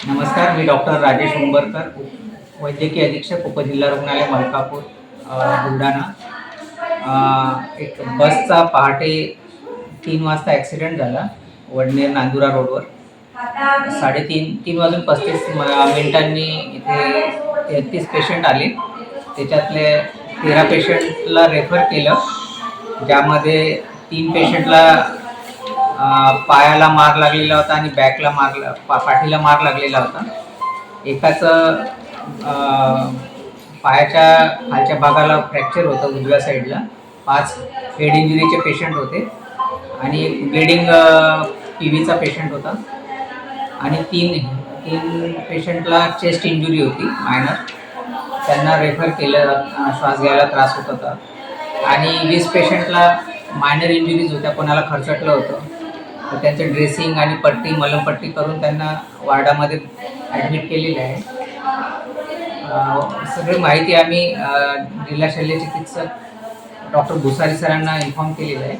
नमस्कार, मी डॉक्टर राजेश उंबरकर, वैद्यकीय अधीक्षक उपजिल्हा रुग्णालय मलकापूर, बुलढाणा. एक बसचा पहाटे 3 वाजता ॲक्सिडेंट झाला वडनेर नांदुरा रोडवर. 3:30 वाजून 35 मिनिटांनी इथे 33 पेशंट आले. त्याच्यातले 13 पेशंटला रेफर केलं, ज्यामध्ये 3 पेशंटला पायाला मार लागलेला होता आणि बॅकला पाठीला मार लागलेला होता. एकाचं पायाच्या खालच्या भागाला फ्रॅक्चर होतं उजव्या साईडला. 5 हेड इंजुरीचे पेशंट होते आणि एक ब्लिडिंग PVचा पेशंट होता आणि 3 पेशंटला चेस्ट इंजुरी होती मायनर. त्यांना रेफर केलं, श्वास घ्यायला त्रास होत होता. आणि 20 पेशंटला मायनर इंजुरीज होत्या, कोणाला खरचटलं होतं, तर त्यांचं ड्रेसिंग आणि मलमपट्टी करून त्यांना वार्डामध्ये ॲडमिट केलेलं आहे. सगळी माहिती आम्ही जिल्हा शल्यचिकित्सक डॉक्टर भुसारी सरांना इन्फॉर्म केलेलं आहे.